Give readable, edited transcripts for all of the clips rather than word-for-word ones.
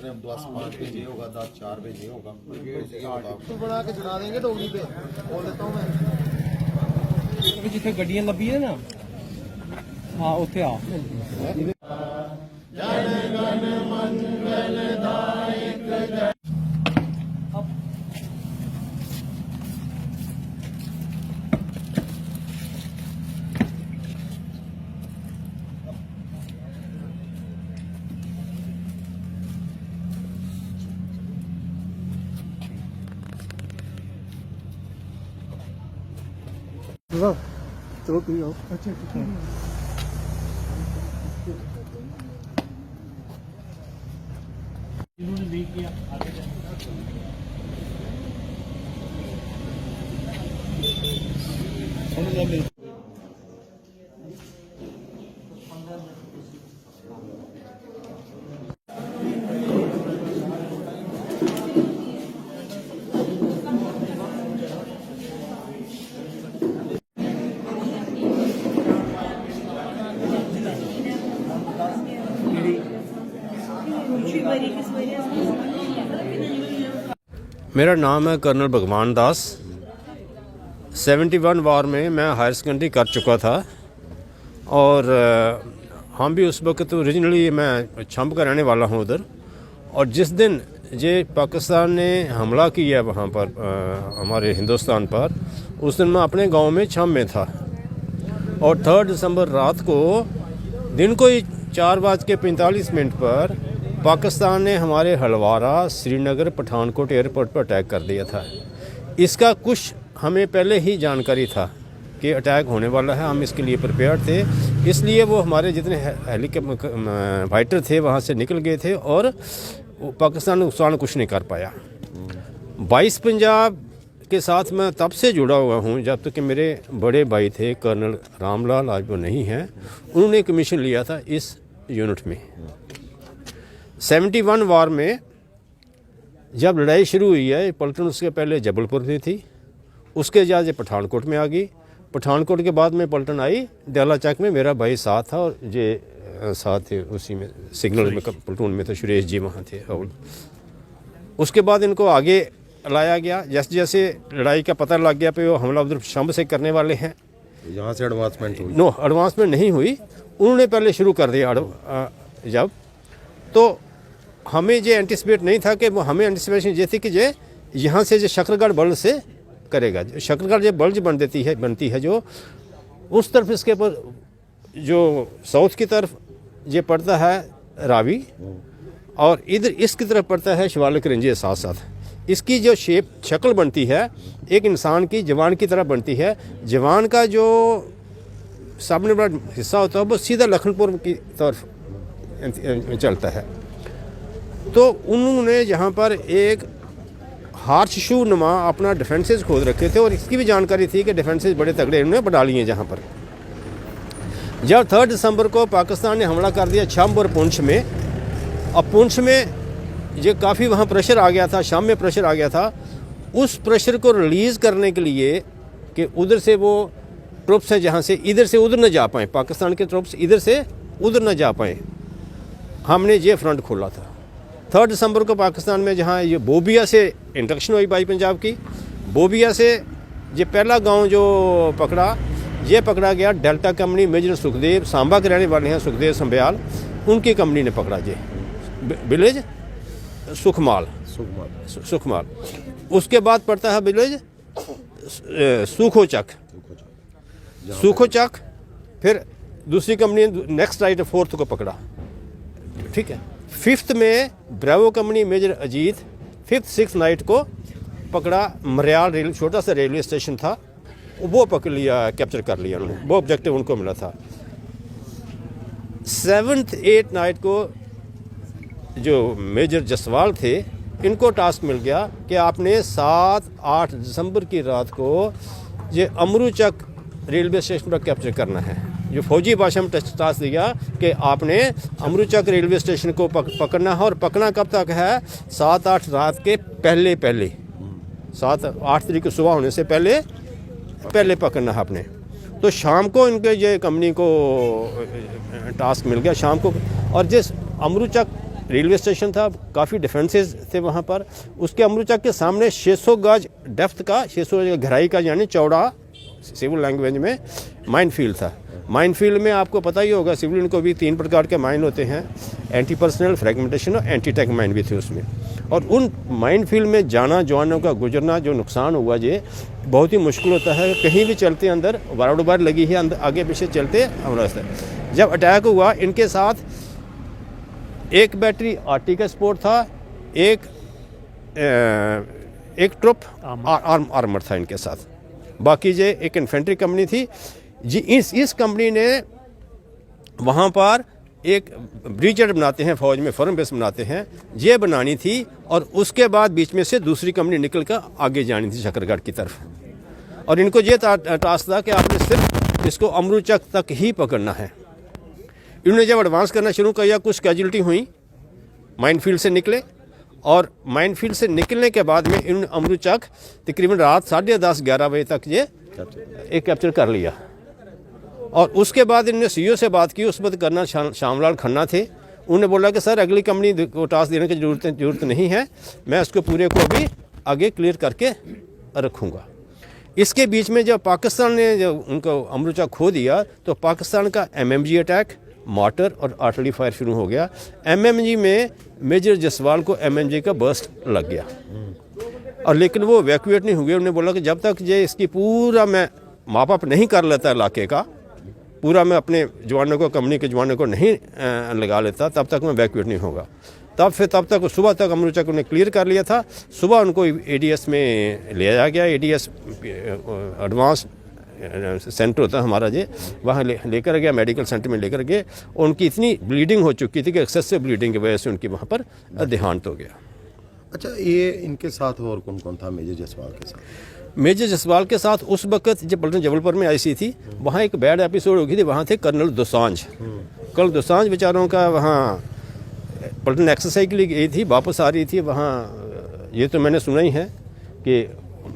रहे हैं 10-5 पे ये होगा, 10-4 पे ये होगा। तो बना के चढ़ा देंगे डोगरी पे, बोल देता हूँ मैं। जिथे गड्डियां लभी है ना, हाँ उत्थे आ। चलो तुम आओ। अच्छा इन्होंने नहीं किया आगे मेरा नाम है कर्नल भगवान दास। 71 वार में मैं हायर सेकेंडरी कर चुका था और हम भी उस वक्त ओरिजिनली मैं छंब का रहने वाला हूँ उधर। और जिस दिन ये पाकिस्तान ने हमला किया वहाँ पर हमारे हिंदुस्तान पर, उस दिन मैं अपने गांव में छंब में था। और 3 दिसंबर रात को दिन को ही 4:45 पर पाकिस्तान ने हमारे हलवारा, श्रीनगर, पठानकोट एयरपोर्ट पर अटैक कर दिया था। इसका कुछ हमें पहले ही जानकारी था कि अटैक होने वाला है, हम इसके लिए प्रिपेयर थे। इसलिए वो हमारे जितने हेलीकॉप्टर फाइटर थे वहाँ से निकल गए थे और पाकिस्तान नुकसान कुछ नहीं कर पाया। 22 पंजाब के साथ मैं तब से जुड़ा हुआ हूँ जब तक कि मेरे बड़े भाई थे कर्नल रामलाल, आज वो नहीं हैं, उन्होंने कमीशन लिया था इस यूनिट में। 71 वार में जब लड़ाई शुरू हुई है, पलटन उसके पहले जबलपुर में थी, उसके बाद ये पठानकोट में आ गई। पठानकोट के बाद में पलटन आई दयाला चौक में, मेरा भाई साथ था और ये साथ थे उसी में, सिग्नल में प्लटून में तो सुरेश जी वहाँ थे। और उसके बाद इनको आगे लाया गया। जैसे जैसे लड़ाई का पता लग गया पे वो हमला उधर शंब से करने वाले हैं, यहाँ से एडवांसमेंट हुई? नो, एडवांसमेंट नहीं हुई, उन्होंने पहले शुरू कर दिया। जब तो हमें ये एंटिसिपेट नहीं था कि वो, हमें एंटिसिपेशन ये थी कि ये यहाँ से जो शकरगढ़ बल्ज से करेगा। शकरगढ़ जो बल्ज बनती है जो उस तरफ, इसके ऊपर जो साउथ की तरफ ये पड़ता है रावी, और इधर इसकी तरफ पड़ता है शिवालिक रेंज। साथ साथ इसकी जो शेप शक्ल बनती है एक इंसान की, जवान की तरह बनती है। जवान का जो सामने बड़ा हिस्सा होता है वो सीधा लखनपुर की तरफ चलता है। तो उन्होंने यहाँ पर एक हार्श शू नुमा अपना डिफेंसेस खोद रखे थे और इसकी भी जानकारी थी कि डिफेंसेस बड़े तगड़े उन्होंने बना लिए जहाँ पर। जब 3 दिसंबर को पाकिस्तान ने हमला कर दिया छंब और पुंछ में, अब पुंछ में ये काफ़ी वहाँ प्रेशर आ गया था, शाम में प्रेशर आ गया था। उस प्रेशर को रिलीज़ करने के लिए कि उधर से वो ट्रुप्स हैं जहाँ से इधर से उधर न जा पाएँ, पाकिस्तान के ट्रुप्स इधर से उधर न जा पाएँ, हमने ये फ्रंट खोला था। 3 दिसंबर को पाकिस्तान में जहाँ ये बोबिया से इंट्रक्शन हुई बाई पंजाब की, बोबिया से ये पहला गांव जो पकड़ा, ये पकड़ा गया Delta company major Sukhdev, Samba के रहने वाले हैं सुखदेव संबयाल, उनकी कंपनी ने पकड़ा ये विलेज सुखमाल। उसके बाद पड़ता है विलेज सूखोचक। फिर दूसरी कंपनी नेक्स्ट राइट 4th को पकड़ा, ठीक है। 5th में Bravo company major Ajit 5th 6th night को पकड़ा। मरियाल रेल, छोटा सा रेलवे स्टेशन था, वो पकड़ लिया, कैप्चर कर लिया उन्होंने, वो ऑब्जेक्टिव उनको मिला था। 7th 8th नाइट को जो मेजर जसवाल थे, इनको टास्क मिल गया कि आपने 7-8 दिसंबर की रात को ये अमरूचक रेलवे स्टेशन पर कैप्चर करना है। जो फौजी भाषा में टास्क दिया कि आपने अमरूचक रेलवे स्टेशन को पकड़ना है, और पकड़ना कब तक है? 7-8 रात के पहले 7-8 तारीख को सुबह होने से पहले पकड़ना है आपने। तो शाम को इनके ये कंपनी को टास्क मिल गया शाम को, और जिस अमरूचक रेलवे स्टेशन था, काफ़ी डिफेंसेस थे वहाँ पर। उसके अमरूचक के सामने 600 गज डेप्थ का, 600 गज गहराई का यानी चौड़ा सिविल लैंग्वेज में माइन फील्ड था। माइन फील्ड में आपको पता ही होगा सिविलियन को भी 3 प्रकार के माइन होते हैं, एंटी पर्सनल, फ्रेगमेंटेशन और एंटी टैंक माइन भी थे उसमें। और उन माइन फील्ड में जाना, जवानों का गुजरना, जो नुकसान हुआ ये बहुत ही मुश्किल होता है। कहीं भी चलते अंदर बार बार लगी है, अंदर आगे पीछे चलते रास्ते। जब अटैक हुआ इनके साथ एक बैटरी आरटी का सपोर्ट था, एक ट्रुप आर्मर था इनके साथ, बाकी जो एक इन्फेंट्री कंपनी थी जी। इस कंपनी ने वहाँ पर एक ब्रिगेड बनाते हैं फौज में, फर्म बेस बनाते हैं, ये बनानी थी। और उसके बाद बीच में से दूसरी कंपनी निकल कर आगे जानी थी शकरगढ़ की तरफ। और इनको ये टास्क था कि आपने सिर्फ इसको अमरूचक तक ही पकड़ना है। इन्होंने जब एडवांस करना शुरू किया, कुछ कैजुअल्टी हुई, माइनफील्ड से निकले। और माइनफील्ड से निकलने के बाद में इन्होंने अमरूचक तकरीबन रात 10:30-11 बजे तक ये एक कैप्चर कर लिया। और उसके बाद इन्होंने सीईओ से बात की, उस वक्त करना श्यामलाल खन्ना थे। उन्होंने बोला कि सर अगली कंपनी को टास्क देने की जरूरत नहीं है, मैं उसको पूरे को अभी आगे क्लियर करके रखूँगा। इसके बीच में जब पाकिस्तान ने जब उनको अमरूचक खो दिया तो पाकिस्तान का MMG अटैक, मॉर्टर और आर्टिलरी फायर शुरू हो गया। MMG में मेजर जसवाल को MMG का बर्स्ट लग गया। और लेकिन वो इवैक्यूएट नहीं हुए। उन्होंने बोला कि जब तक ये इसकी पूरा मैं माप अप नहीं कर लेता इलाके का, पूरा मैं अपने जवानों को, कंपनी के जवानों को नहीं लगा लेता, तब तक मैं इवैक्यूएट नहीं होगा। तब तक सुबह तक अमरूचक उन्हें क्लियर कर लिया था। सुबह उनको ADS में ले जाया गया। ADS एडवांस सेंटर होता है हमारा जे, वहाँ लेकर गया, मेडिकल सेंटर में लेकर गए। उनकी इतनी ब्लीडिंग हो चुकी थी कि एक्सेसिव ब्लीडिंग की वजह से उनकी वहाँ पर देहांत हो गया। अच्छा, ये इनके साथ और कौन कौन था मेजर जसवाल के साथ? मेजर जसवाल के साथ उस वक्त जब पलटन जबलपुर में IC थी, वहाँ एक बैड एपिसोड हो गई थी। वहाँ थे कर्नल दोसांझ। कर्नल दोसांझ बेचारों का वहाँ पलटन एक्सरसाइज के लिए गई थी, वापस आ रही थी। वहाँ ये तो मैंने सुना ही है कि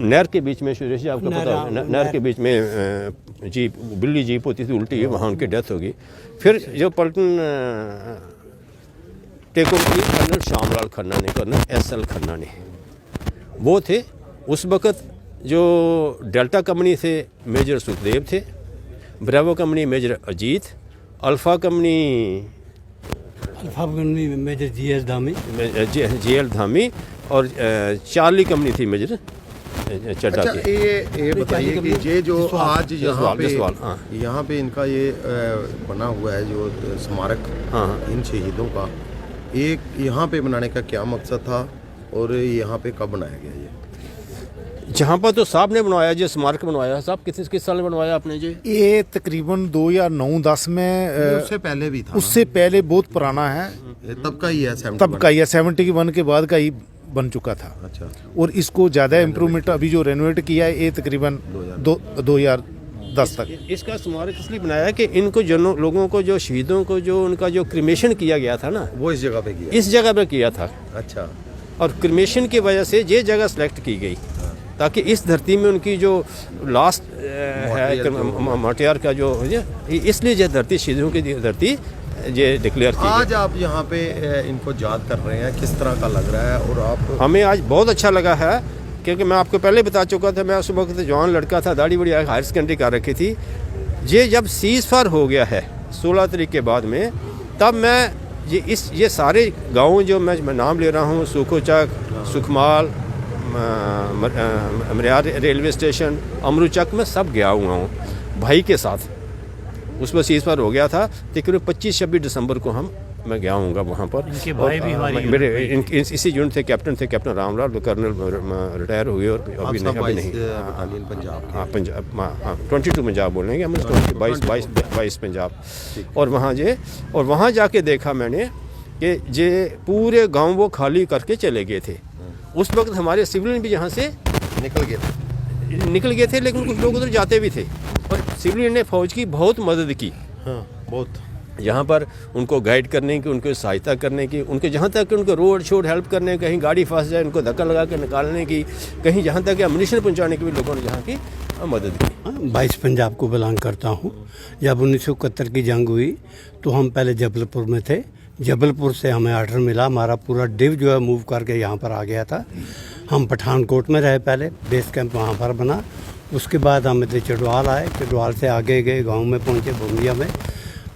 नहर के बीच में, सुरेश जी आपको पता है, नहर के बीच में जीप, बिल्ली जीप होती थी उल्टी, वहाँ उनकी डेथ होगी। फिर जो पलटन टेक ओवर की कर्नल श्यामलाल खन्ना ने, कर्नल SL खन्ना ने, वो थे। उस वक्त जो डेल्टा कंपनी थे मेजर सुखदेव थे, Bravo company major Ajit, Alpha company major GL Dhami, GL Dhami, और चार्ली कंपनी थी मेजर चड्डा अच्छा, की। ये बताइए कि ये जो आज हाँ। यहाँ पे इनका ये बना हुआ है जो स्मारक इन शहीदों का, एक यहाँ पे बनाने का क्या मकसद था और यहाँ पे कब बनाया गया? ये जहाँ पर तो साहब ने बनवाया, जो स्मारक बनवाया, साहब किस साल में बनवाया आपने जी? ये तकरीबन 2009-10 में, उससे पहले भी था? उससे पहले बहुत पुराना है, तब का ही है, 71 के बाद का ही बन चुका था। अच्छा। और इसको ज़्यादा इम्प्रूवमेंट अभी जो रेनोवेट किया है, ये तकरीबन 2010 तक। इसका स्मारक इसलिए बनाया कि इनको लोगों को, जो शहीदों को, जो उनका जो क्रिमेशन किया गया था ना, वो इस जगह पे किया? इस जगह पे किया था। अच्छा। और क्रिमेशन की वजह से ये जगह सेलेक्ट की गई ताकि इस धरती में उनकी जो लास्ट है मोटियार का जो, इसलिए ये धरती शहीदों की धरती ये डिक्लेयर की। आज आप यहाँ पे इनको याद कर रहे हैं, किस तरह का लग रहा है? और आप? हमें आज बहुत अच्छा लगा है, क्योंकि मैं आपको पहले बता चुका था, मैं उस वक्त जवान लड़का था, दाढ़ी बड़ी हायर सेकेंडरी कर रखी थी। ये जब सीज फायर हो गया है 16 तारीख के बाद में, तब मैं ये सारे गाँव जो मैं नाम ले रहा हूँ, सुखोचक, सुखमाल, मरियार रेलवे स्टेशन, अमरूचक में सब गया हुआ हूँ भाई के साथ। उस पर सीज फायर हो गया था, तकरीबन 25-26 दिसंबर को मैं गया हूँगा वहाँ पर। इनके भाई भी हमारे मेरे इसी यूनिट थे, कैप्टन रामलाल, तो कर्नल रिटायर हुए और अभी नहीं। पंजाब? हाँ, पंजाब, हाँ 22 पंजाब बोलेंगे हम, 22 पंजाब। और वहाँ जाके देखा मैंने कि जे पूरे गांव वो खाली करके चले गए थे। उस वक्त हमारे सिविलियन भी यहाँ से निकल गए थे, लेकिन कुछ लोग उधर जाते भी थे। और सिविलियन ने फौज की बहुत मदद की। हाँ, बहुत। यहाँ पर उनको गाइड करने की, उनको सहायता करने की, उनके जहाँ तक उनको रोड शोड हेल्प करने, कहीं गाड़ी फंस जाए उनको धक्का लगा कर निकालने की, कहीं जहाँ तक एमुनिशन पहुँचाने की भी लोगों ने यहाँ की मदद की। 22 पंजाब को बिलोंग करता हूँ। जब 1971 की जंग हुई तो हम पहले जबलपुर में थे, जबलपुर से हमें ऑर्डर मिला, हमारा पूरा डिव जो है मूव करके यहाँ पर आ गया था। हम पठानकोट में रहे पहले, बेस कैंप वहाँ पर बना। उसके बाद हम इधर चडवाल आए, चडवाल से आगे गए, गांव में पहुँचे भूमिया में।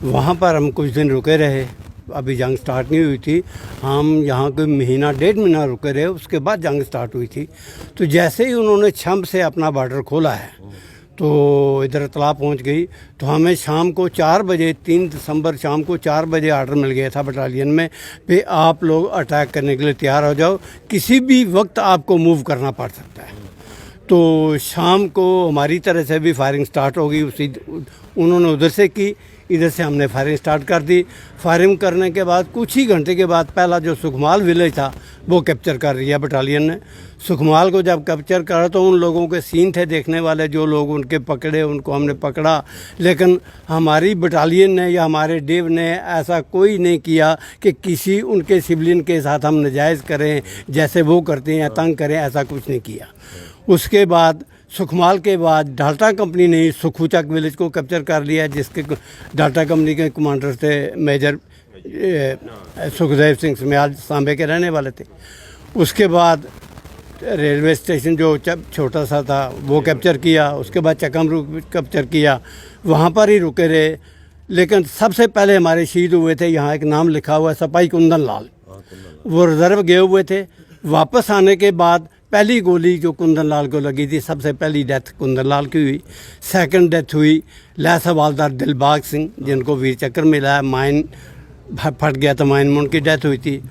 वहाँ पर हम कुछ दिन रुके रहे, अभी जंग स्टार्ट नहीं हुई थी। हम यहाँ कोई महीना 1.5 महीना रुके रहे, उसके बाद जंग स्टार्ट हुई थी। तो जैसे ही उन्होंने छंब से अपना बॉर्डर खोला है तो इधर इतला पहुंच गई। तो हमें शाम को 4 बजे 3 दिसंबर शाम को 4 बजे ऑर्डर मिल गया था बटालियन में कि आप लोग अटैक करने के लिए तैयार हो जाओ, किसी भी वक्त आपको मूव करना पड़ सकता है। तो शाम को हमारी तरह से भी फायरिंग स्टार्ट हो गई। उसी उन्होंने उधर से की, इधर से हमने फायरिंग स्टार्ट कर दी। फायरिंग करने के बाद कुछ ही घंटे के बाद पहला जो सुखमाल विलेज था वो कैप्चर कर लिया बटालियन ने। सुखमाल को जब कैप्चर करा तो उन लोगों के सीन थे देखने वाले, जो लोग उनके पकड़े उनको हमने पकड़ा। लेकिन हमारी बटालियन ने या हमारे डिव ने ऐसा कोई नहीं किया कि किसी उनके सिविलियन के साथ हम नाजायज़ करें, जैसे वो करते हैं या तंग करें, ऐसा कुछ नहीं किया। उसके बाद सुखमाल के बाद डाल्टा कंपनी ने सुखूचक विलेज को कैप्चर कर लिया, जिसके डाल्टा कंपनी के कमांडर थे मेजर सुखदेव सिंह समयाल, सांबे के रहने वाले थे। उसके बाद रेलवे स्टेशन जो छोटा सा था वो कैप्चर किया। उसके बाद चकमरू कैप्चर किया, वहाँ पर ही रुके रहे। लेकिन सबसे पहले हमारे शहीद हुए थे, यहाँ एक नाम लिखा हुआ है सपाई कुंदन लाल, वो रिजर्व गए हुए थे। वापस आने के बाद पहली गोली जो कुंदन लाल को लगी थी, सबसे पहली डेथ कुंदन लाल की हुई। सेकंड डेथ हुई लैस हवालदार दिलबाग सिंह, जिनको वीर चक्र मिला है। माइन फट गया था, माइन में उनकी डेथ हुई थी।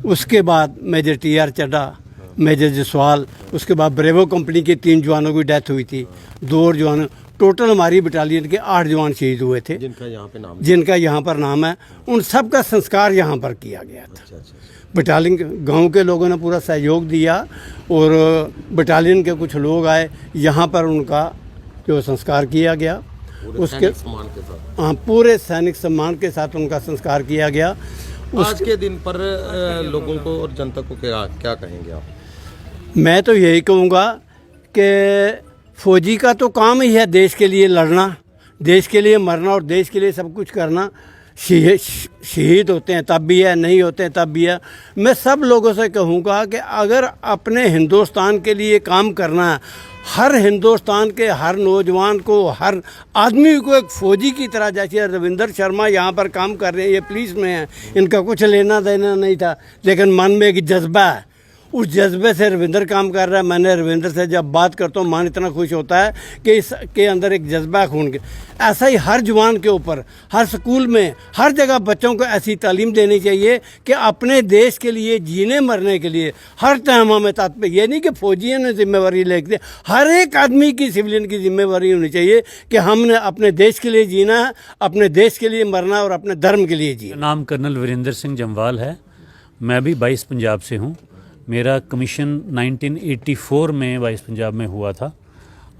उसके बाद major TR Chadha, major Jaswal, उसके बाद ब्रेवो कंपनी के 3 जवानों की डेथ हुई थी। 2 और जवान, टोटल हमारी बटालियन के 8 जवान शहीद हुए थे, जिनका यहाँ पर नाम है। उन सब का संस्कार यहाँ पर किया गया था। बटालियन गांव के लोगों ने पूरा सहयोग दिया और बटालियन के कुछ लोग आए, यहाँ पर उनका जो संस्कार किया गया, उसके हाँ पूरे सैनिक सम्मान के साथ उनका संस्कार किया गया। आज के दिन पर लोगों को और जनता को क्या कहेंगे आप? मैं तो यही कहूँगा कि फौजी का तो काम ही है देश के लिए लड़ना, देश के लिए मरना और देश के लिए सब कुछ करना। शहीद होते हैं तब भी है, नहीं होते हैं तब भी है। मैं सब लोगों से कहूँगा कि अगर अपने हिंदुस्तान के लिए काम करना है, हर हिंदुस्तान के हर नौजवान को, हर आदमी को एक फ़ौजी की तरह, जैसे रविंदर शर्मा यहाँ पर काम कर रहे हैं, ये पुलिस में हैं, इनका कुछ लेना देना नहीं था, लेकिन मन में एक जज्बा है, उस जज्बे से रविंदर काम कर रहा है। मैंने रविंदर से जब बात करता हूँ, मन इतना खुश होता है कि इसके अंदर एक जज्बा खून के। ऐसा ही हर जवान के ऊपर, हर स्कूल में, हर जगह बच्चों को ऐसी तालीम देनी चाहिए कि अपने देश के लिए जीने मरने के लिए हर टाइम हमें तात्पर्य, ये नहीं कि फौजियों ने जिम्मेवारी लेके, हर एक आदमी की, सिविलियन की जिम्मेवारी होनी चाहिए कि हमने अपने देश के लिए जीना है, अपने देश के लिए मरना और अपने धर्म के लिए जीना। नाम कर्नल वीरेंद्र सिंह जम्वाल है। मैं भी 22 पंजाब से हूँ। मेरा कमीशन 1984 में 22 पंजाब में हुआ था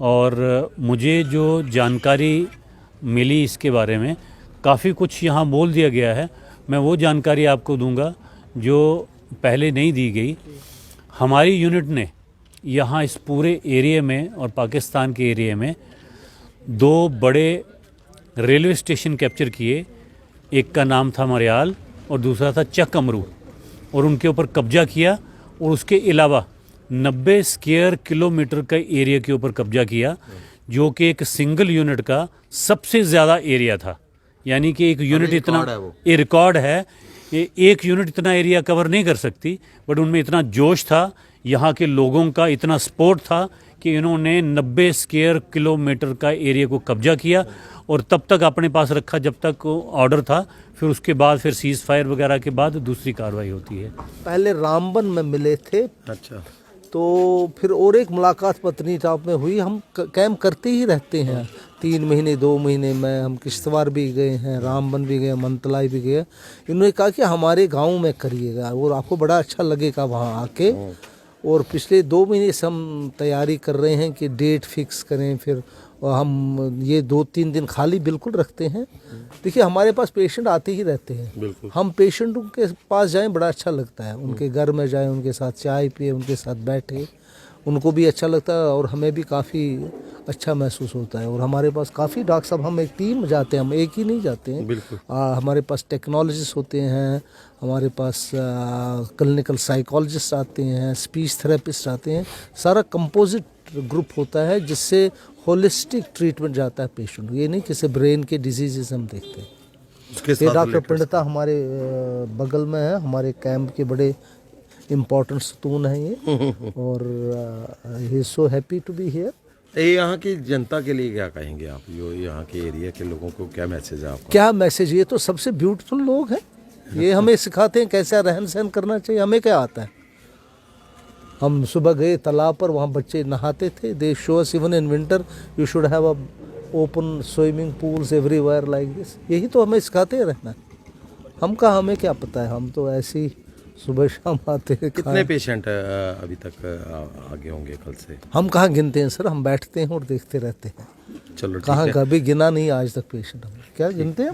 और मुझे जो जानकारी मिली इसके बारे में, काफ़ी कुछ यहाँ बोल दिया गया है। मैं वो जानकारी आपको दूंगा जो पहले नहीं दी गई। हमारी यूनिट ने यहाँ इस पूरे एरिया में और पाकिस्तान के एरिया में 2 बड़े रेलवे स्टेशन कैप्चर किए। एक का नाम था मरियाल और दूसरा था चकमरू, और उनके ऊपर कब्जा किया। और उसके अलावा 90 स्क्वायर किलोमीटर का एरिया के ऊपर कब्जा किया, जो कि एक सिंगल यूनिट का सबसे ज़्यादा एरिया था। यानी कि एक यूनिट इतना, ये रिकॉर्ड है, एक यूनिट इतना एरिया कवर नहीं कर सकती, बट उनमें इतना जोश था, यहाँ के लोगों का इतना सपोर्ट था कि इन्होंने 90 स्क्वायर किलोमीटर का एरिया को कब्जा किया और तब तक अपने पास रखा जब तक ऑर्डर था। फिर उसके बाद फिर सीज फायर वगैरह के बाद दूसरी कार्रवाई होती है। पहले रामबन में मिले थे, अच्छा, तो फिर और एक मुलाकात पत्नी टॉप में हुई। हम कैंप करते ही रहते हैं, 3 महीने 2 महीने में हम किश्तवाड़ भी गए हैं, रामबन भी गए, मंतलाई भी गए। इन्होंने कहा कि हमारे गांव में करिएगा और आपको बड़ा अच्छा लगेगा वहाँ आके। और पिछले 2 महीने से हम तैयारी कर रहे हैं कि डेट फिक्स करें। फिर हम ये 2-3 दिन खाली बिल्कुल रखते हैं। देखिए हमारे पास पेशेंट आते ही रहते हैं, हम पेशेंटों के पास जाएं, बड़ा अच्छा लगता है। उनके घर में जाएं, उनके साथ चाय पिए, उनके साथ बैठे उनको भी अच्छा लगता है और हमें भी काफ़ी अच्छा महसूस होता है। और हमारे पास काफ़ी डॉक्टर साहब, हम एक टीम में जाते हैं, हम एक ही नहीं जाते हैं। बिल्कुल। हमारे पास टेक्नोलॉजिस्ट होते हैं, हमारे पास क्लिनिकल साइकोलॉजिस्ट आते हैं, स्पीच थेरेपिस्ट आते हैं, सारा कंपोजिट ग्रुप होता है जिससे होलिस्टिक ट्रीटमेंट जाता है पेशेंट। ये नहीं किसी ब्रेन के डिजीजेस हम देखते हैं। उसके ये साथ डॉक्टर पंडिता हमारे बगल में है, हमारे कैंप के बड़े इम्पोर्टेंट सतून हैं ये। और he is so happy to be here. ये यहाँ की जनता के लिए क्या कहेंगे आप, जो यहाँ के एरिया के लोगों को क्या मैसेज है आपका? क्या मैसेज, ये तो सबसे ब्यूटीफुल लोग हैं, ये हमें सिखाते हैं कैसा रहन सहन करना चाहिए। हमें क्या आता है, हम सुबह गए तालाब पर, वहाँ बच्चे नहाते थे। दे show us even in winter you should have a open swimming pools everywhere like this. यही तो हमें सिखाते हैं रहना। हम कहाँ, हमें क्या पता है, हम तो ऐसे ही सुबह शाम आते हैं। कितने पेशेंट अभी तक आगे होंगे कल से? हम कहाँ गिनते हैं सर, हम बैठते हैं और देखते रहते हैं। चलो ठीक कहाँ है। कभी गिना नहीं आज तक पेशेंट, हम क्या गिनते हैं।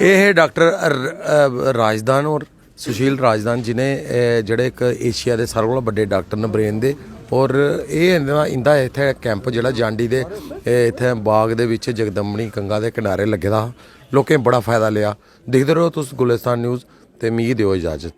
ਇਹ ਹੈ ਡਾਕਟਰ ਰਾਜਦਾਨ ਔਰ ਸੁਸ਼ੀਲ ਰਾਜਦਾਨ ਜਿਨੇ ਜਿਹੜੇ ਇੱਕ ਏਸ਼ੀਆ ਦੇ ਸਾਰਿਆਂ ਨਾਲੋਂ ਵੱਡੇ ਡਾਕਟਰ ਨੇ ਬ੍ਰੇਨ ਦੇ। ਔਰ ਇਹ ਇੰਦਾ ਇੱਥੇ ਕੈਂਪ ਜਿਹੜਾ ਜਾਂਡੀ ਦੇ ਇੱਥੇ ਬਾਗ ਦੇ ਵਿੱਚ ਜਗਦੰਬਣੀ ਗੰਗਾ ਦੇ ਕਿਨਾਰੇ ਲੱਗੇ ਦਾ, ਲੋਕਾਂ ਬੜਾ ਫਾਇਦਾ ਲਿਆ। ਦੇਖਦੇ ਰਹੋ ਤੁਸੀਂ ਗੁਲਿਸਤਾਨ ਨਿਊਜ਼ ਤੇ ਮੀਂਹ ਦਿਓ ਇਜਾਜ਼ਤ।